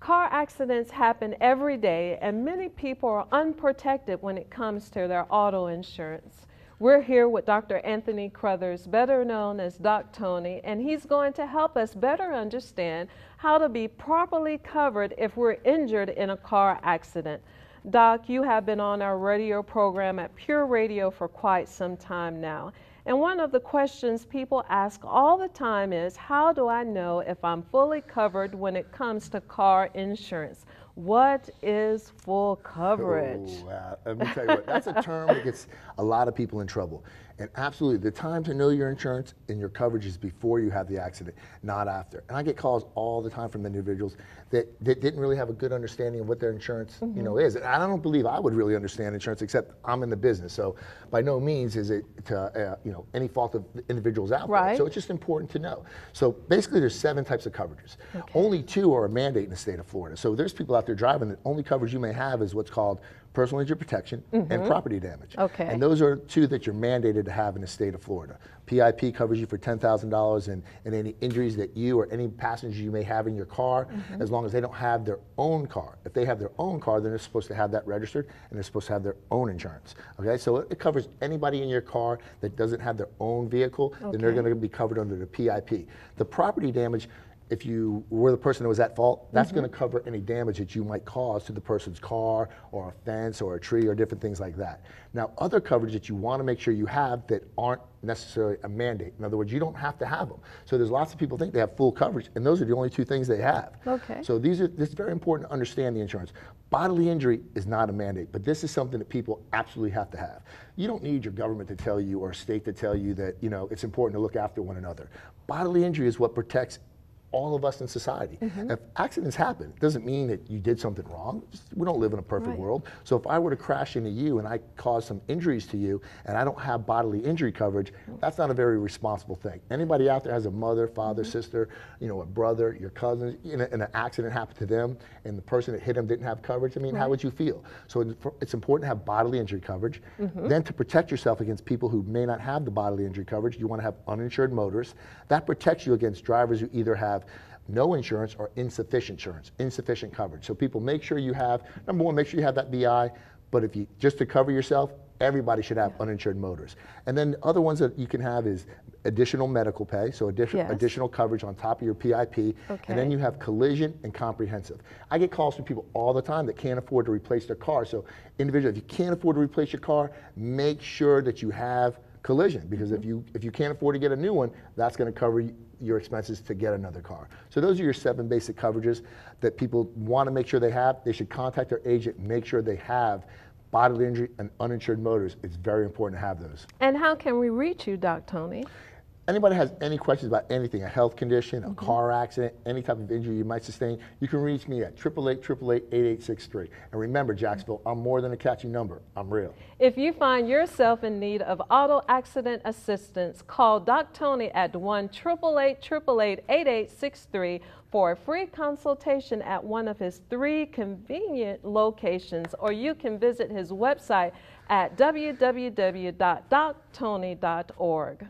Car accidents happen every day, and many people are unprotected when it comes to their auto insurance. We're here with Dr. Anthony Crothers, better known as Doc Tony, and he's going to help us better understand how to be properly covered if we're injured in a car accident. Doc, you have been on our radio program at Pure Radio for quite some time now. And one of the questions people ask all the time is, how do I know if I'm fully covered when it comes to car insurance? What is full coverage? Oh, wow. Let me tell you what, that's a term that gets a lot of people in trouble. And absolutely, the time to know your insurance and your coverage is before you have the accident, not after. And I get calls all the time from individuals that didn't really have a good understanding of what their insurance is. And I don't believe I would really understand insurance, except I'm in the business. So by no means is it to, any fault of individuals out there. So it's just important to know. So basically there's 7 types of coverages. Okay. Only 2 are a mandate in the state of Florida. So there's people out there driving that only coverage you may have is what's called personal injury protection and property damage. Okay. And those are 2 that you're mandated to have in the state of Florida. PIP covers you for $10,000 and any injuries that you or any passenger you may have in your car, as long as they don't have their own car. If they have their own car, then they're supposed to have that registered and they're supposed to have their own insurance. Okay, so it covers anybody in your car that doesn't have their own vehicle, then they're going to be covered under the PIP. The property damage, if you were the person that was at fault, that's going to cover any damage that you might cause to the person's car or a fence or a tree or different things like that. Now, other coverage that you want to make sure you have that aren't necessarily a mandate. In other words, you don't have to have them. So there's lots of people think they have full coverage, and those are the only 2 things they have. Okay. So this is very important to understand the insurance. Bodily injury is not a mandate, but this is something that people absolutely have to have. You don't need your government to tell you or a state to tell you that it's important to look after one another. Bodily injury is what protects all of us in society. If accidents happen, it doesn't mean that you did something wrong. We don't live in a perfect world. So if I were to crash into you and I cause some injuries to you and I don't have bodily injury coverage, that's not a very responsible thing. Anybody out there has a mother, father, sister, a brother, your cousins, and an accident happened to them and the person that hit them didn't have coverage, I mean, how would you feel? So it's important to have bodily injury coverage. Then to protect yourself against people who may not have the bodily injury coverage, you want to have uninsured motorists. That protects you against drivers who either have no insurance or insufficient coverage. So people, make sure you have, number 1, make sure you have that BI, but if you, just to cover yourself, everybody should have uninsured motorists. And then the other ones that you can have is additional medical pay, so additional coverage on top of your PIP, and then you have collision and comprehensive. I get calls from people all the time that can't afford to replace their car. So individually, if you can't afford to replace your car, make sure that you have collision, because if you can't afford to get a new one, that's going to cover your expenses to get another car. So those are your 7 basic coverages that people want to make sure they have. They should contact their agent, make sure they have bodily injury and uninsured motors. It's very important to have those. And how can we reach you, Doc Tony? Anybody has any questions about anything, a health condition, a car accident, any type of injury you might sustain, you can reach me at 888-888-8863. And remember, Jacksonville, I'm more than a catchy number. I'm real. If you find yourself in need of auto accident assistance, call Doc Tony at 1-888-888-8863 for a free consultation at one of his 3 convenient locations, or you can visit his website at www.doctony.org.